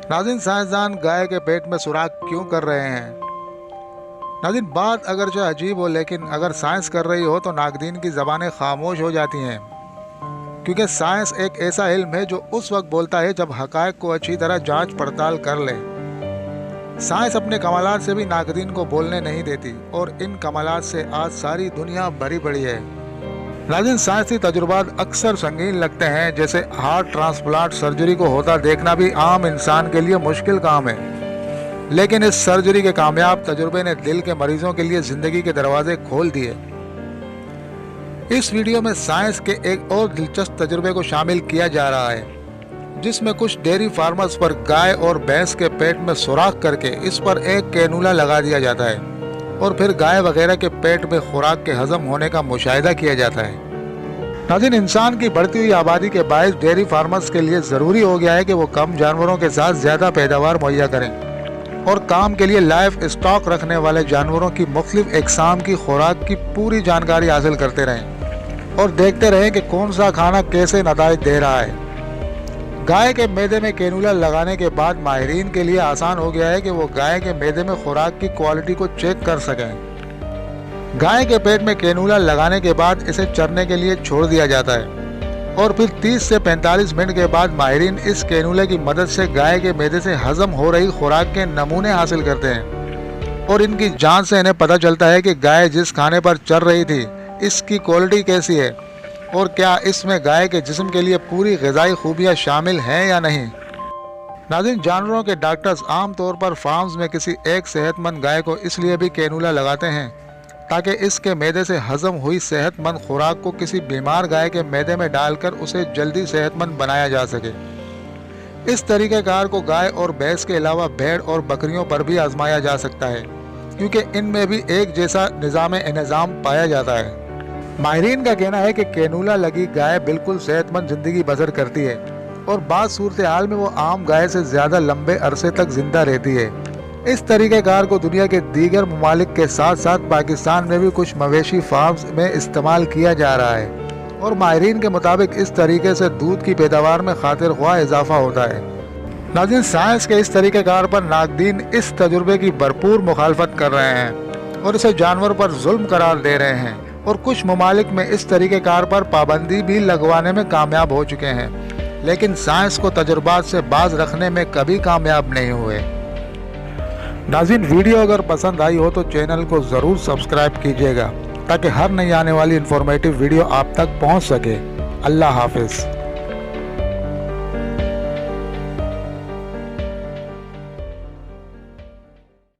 नाज़रीन, साइंसदान गाय के पेट में सुराख क्यों कर रहे हैं? नाज़रीन, बात अगरचे अजीब हो, लेकिन अगर साइंस कर रही हो तो नाक़दीन की ज़बानें खामोश हो जाती हैं। क्योंकि साइंस एक ऐसा इल्म है जो उस वक्त बोलता है जब हक़ाइक़ को अच्छी तरह जांच पड़ताल कर ले। साइंस अपने कमालात से भी नाक़दीन को बोलने नहीं देती, और इन कमालात से आज सारी दुनिया भरी पड़ी है। नाज़रीन, साइंसी तजुर्बात अक्सर संगीन लगते हैं, जैसे हार्ट ट्रांसप्लांट सर्जरी को होता देखना भी आम इंसान के लिए मुश्किल काम है। लेकिन इस सर्जरी के कामयाब तजुर्बे ने दिल के मरीजों के लिए ज़िंदगी के दरवाजे खोल दिए। इस वीडियो में साइंस के एक और दिलचस्प तजुर्बे को शामिल किया जा रहा है, जिसमें कुछ डेयरी फार्मर्स पर गाय और भैंस के पेट में सुराख करके इस पर एक कैनुला लगा दिया जाता है, और फिर गाय वगैरह के पेट में खुराक के हजम होने का मुशाहिदा किया जाता है। नाज़रीन, इंसान की बढ़ती हुई आबादी के बायस डेयरी फार्मर्स के लिए ज़रूरी हो गया है कि वो कम जानवरों के साथ ज़्यादा पैदावार मुहैया करें, और काम के लिए लाइफ स्टॉक रखने वाले जानवरों की मुख्तलिफ अक़साम की खुराक की पूरी जानकारी हासिल करते रहें, और देखते रहें कि कौन सा खाना कैसे नताइज दे रहा है। गाय के मैदे में कैनुला लगाने के बाद माहिरीन के लिए आसान हो गया है कि वो गाय के मैदे में खुराक की क्वालिटी को चेक कर सकें। गाय के पेट में कैनुला लगाने के बाद इसे चरने के लिए छोड़ दिया जाता है, और फिर 30 से 45 मिनट के बाद माहिरीन इस कैनुले की मदद से गाय के मैदे से हजम हो रही खुराक के नमूने हासिल करते हैं, और इनकी जांच से इन्हें पता चलता है कि गाय जिस खाने पर चर रही थी इसकी क्वालिटी कैसी है, और क्या इसमें गाय के जिस्म के लिए पूरी ग़िज़ाई खूबियाँ शामिल हैं या नहीं। नाज़रीन, जानवरों के डॉक्टर्स आम तौर पर फार्म्स में किसी एक सेहतमंद गाय को इसलिए भी कैनुला लगाते हैं ताकि इसके मैदे से हजम हुई सेहतमंद खुराक को किसी बीमार गाय के मैदे में डालकर उसे जल्दी सेहतमंद बनाया जा सके। इस तरीक़ेकार को गाय और भैंस के अलावा भेड़ और बकरियों पर भी आजमाया जा सकता है, क्योंकि इनमें भी एक जैसा निज़ाम पाया जाता है। माहिरीन का कहना है कि कैनुला लगी गाय बिल्कुल सेहतमंद ज़िंदगी बसर करती है, और बाज़ सूरत हाल में वो आम गाय से ज़्यादा लंबे अरसे तक ज़िंदा रहती है। इस तरीक़ेकार को दुनिया के दीगर ममालिक के साथ साथ पाकिस्तान में भी कुछ मवेशी फार्म्स में इस्तेमाल किया जा रहा है, और माहिरीन के मुताबिक इस तरीके से दूध की पैदावार में खातिर ख्वाह इजाफा होता है। नाज़रीन, साइंस के इस तरीक़ेकार पर नाक़दीन इस तजुर्बे की भरपूर मुखालफत कर रहे हैं, और इसे जानवर पर जुल्म करार दे रहे हैं, और कुछ ममालिक में इस तरीक़ेकार पर पाबंदी भी लगवाने में कामयाब हो चुके हैं, लेकिन साइंस को तजुर्बात से बाज रखने में कभी कामयाब नहीं हुए। नाज़रीन, वीडियो अगर पसंद आई हो तो चैनल को ज़रूर सब्सक्राइब कीजिएगा, ताकि हर नई आने वाली इन्फॉर्मेटिव वीडियो आप तक पहुंच सके। अल्लाह हाफ़िज़।